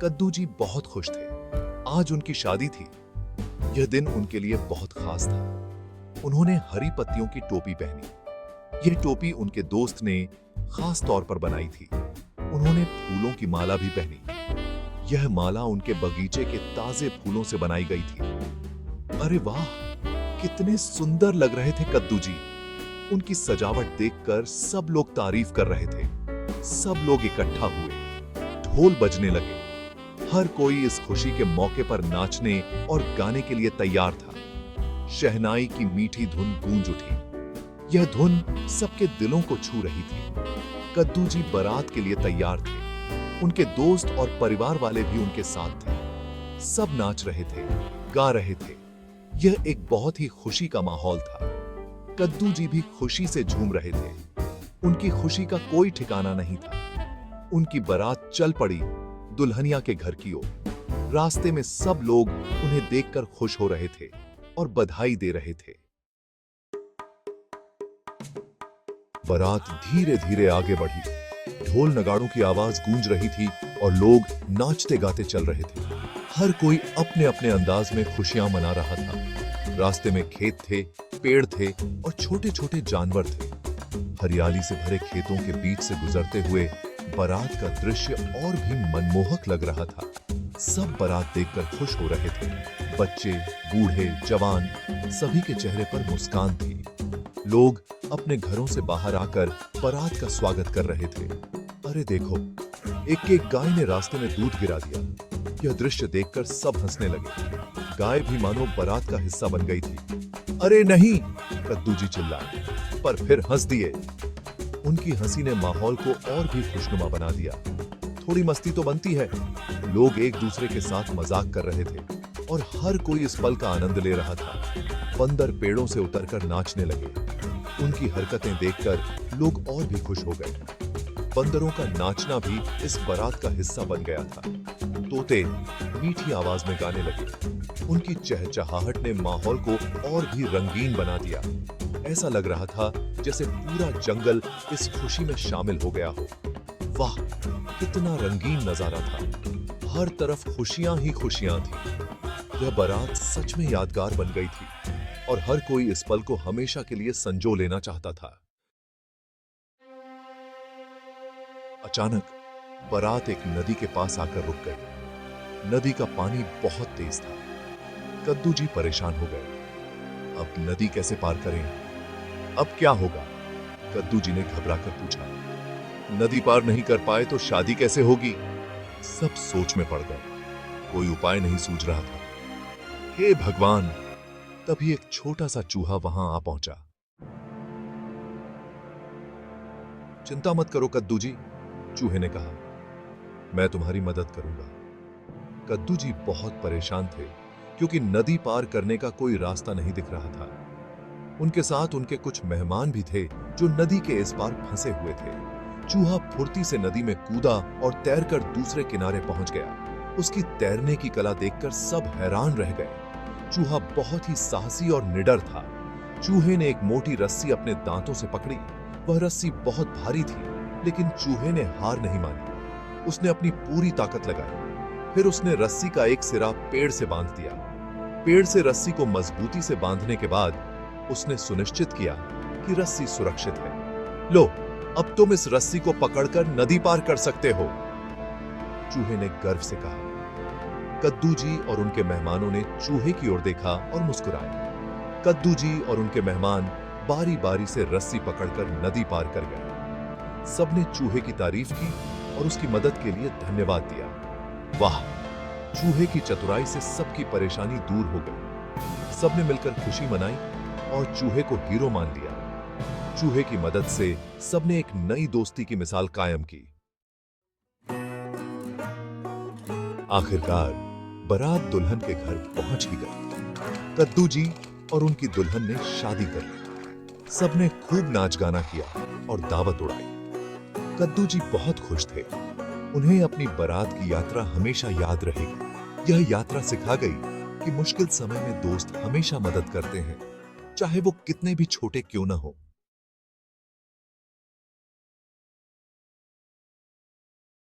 कद्दू जी बहुत खुश थे। आज उनकी शादी थी। यह दिन उनके लिए बहुत खास था। उन्होंने हरी पत्तियों की टोपी पहनी। यह टोपी उनके दोस्त ने खास तौर पर बनाई थी। उन्होंने फूलों की माला भी पहनी। यह माला उनके बगीचे के ताजे फूलों से बनाई गई थी। अरे वाह, कितने सुंदर लग रहे थे कद्दू जी। उनकी सजावट देखकर सब लोग तारीफ कर रहे थे। सब लोग इकट्ठा हुए, ढोल बजने लगे। हर कोई इस खुशी के मौके पर नाचने और गाने के लिए तैयार था। शहनाई की मीठी धुन गूंज उठी। यह धुन सबके दिलों को छू रही थी। कद्दू जी बारात के लिए तैयार थे। उनके दोस्त और परिवार वाले भी उनके साथ थे। सब नाच रहे थे, गा रहे थे। यह एक बहुत ही खुशी का माहौल था। कद्दू जी भी खुशी से झूम रहे थे। उनकी खुशी का कोई ठिकाना नहीं था। उनकी बारात चल पड़ी दुल्हनिया के घर की ओर। रास्ते में सब लोग उन्हें देखकर खुश हो रहे थे और बधाई दे रहे थे। बारात धीरे धीरे आगे बढ़ी। ढोल नगाड़ों की आवाज गूंज रही थी और लोग नाचते गाते चल रहे थे। हर कोई अपने अपने अंदाज में खुशियां मना रहा था। रास्ते में खेत थे, पेड़ थे और छोटे छोटे जानवर थे। हरियाली से भरे खेतों के बीच से गुजरते हुए बारात का दृश्य और भी मनमोहक लग रहा था। सब बारात देखकर खुश हो रहे थे। बच्चे, बूढ़े, जवान, सभी के चेहरे पर मुस्कान थी। लोग अपने घरों से बाहर आकर बारात का स्वागत कर रहे थे। अरे देखो, एक गाय ने रास्ते में दूध गिरा दिया। यह दृश्य देखकर सब हंसने लगे। गाय भी मानो बारात का हिस्सा बन गई थी। अरे नहीं, कद्दू जी चिल्लाए, पर फिर हंस दिए। उनकी हंसी ने माहौल को और भी खुशनुमा बना दिया। थोड़ी मस्ती तो बनती है। लोग एक दूसरे के साथ मजाक कर रहे थे और हर कोई इस पल का आनंद ले रहा था। बंदर पेड़ों से उतरकर नाचने लगे। उनकी हरकतें देखकर लोग और भी खुश हो गए। बंदरों का नाचना भी इस बारात का हिस्सा बन गया था। तोते मीठी आवाज में गाने लगे। उनकी चहचहाहट ने माहौल को और भी रंगीन बना दिया। ऐसा लग रहा था जैसे पूरा जंगल इस खुशी में शामिल हो गया हो। वाह, कितना रंगीन नजारा था। हर तरफ खुशियां ही खुशियां थी। यह बारात सच में यादगार बन गई थी और हर कोई इस पल को हमेशा के लिए संजो लेना चाहता था। अचानक बारात एक नदी के पास आकर रुक गई। नदी का पानी बहुत तेज था। कद्दू जी परेशान हो गए। अब नदी कैसे पार करें? अब क्या होगा? कद्दू जी ने घबराकर पूछा। नदी पार नहीं कर पाए तो शादी कैसे होगी? सब सोच में पड़ गए। कोई उपाय नहीं सूझ रहा था। हे भगवान! तभी एक छोटा सा चूहा वहां आ पहुंचा। चिंता मत करो कद्दू जी, चूहे ने कहा, मैं तुम्हारी मदद करूंगा। कद्दू जी बहुत परेशान थे क्योंकि नदी पार करने का कोई रास्ता नहीं दिख रहा था। उनके साथ उनके कुछ मेहमान भी थे जो नदी के इस पार फंसे हुए थे। चूहा फुर्ती से नदी में कूदा और तैरकर दूसरे किनारे पहुंच गया। उसकी तैरने की कला देखकर सब हैरान रह गए। चूहा बहुत ही साहसी और निडर था। चूहे ने एक मोटी रस्सी अपने दांतों से पकड़ी। वह रस्सी बहुत भारी थी, लेकिन चूहे ने हार नहीं मानी। उसने अपनी पूरी ताकत लगाई। फिर उसने रस्सी का एक सिरा पेड़ से बांध दिया। पेड़ से रस्सी को मजबूती से बांधने के बाद उसने सुनिश्चित किया कि रस्सी सुरक्षित है। लो, अब तुम इस रस्सी को पकड़कर नदी पार कर सकते हो, चूहे ने गर्व से कहा। कद्दू जी और उनके मेहमानों ने चूहे की ओर देखा और मुस्कुराए। कद्दू जी और उनके मेहमान बारी बारी से रस्सी पकड़कर नदी पार कर गए। सबने चूहे की तारीफ की और उसकी मदद के लिए धन्यवाद दिया। वाह, चूहे की चतुराई से सबकी परेशानी दूर हो गई। सबने मिलकर खुशी मनाई और चूहे को हीरो मान लिया। चूहे की मदद से सबने एक नई दोस्ती की मिसाल कायम की। आखिरकार बारात दुल्हन के घर पहुंच ही गई। कद्दू जी और उनकी दुल्हन ने शादी कर ली। सबने खूब नाच गाना किया और दावत उड़ाई। कद्दू जी बहुत खुश थे। उन्हें अपनी बारात की यात्रा हमेशा याद रहेगी। यह यात्रा सिखा गई कि मुश्किल समय में दोस्त हमेशा मदद करते हैं, चाहे वो कितने भी छोटे क्यों न हो।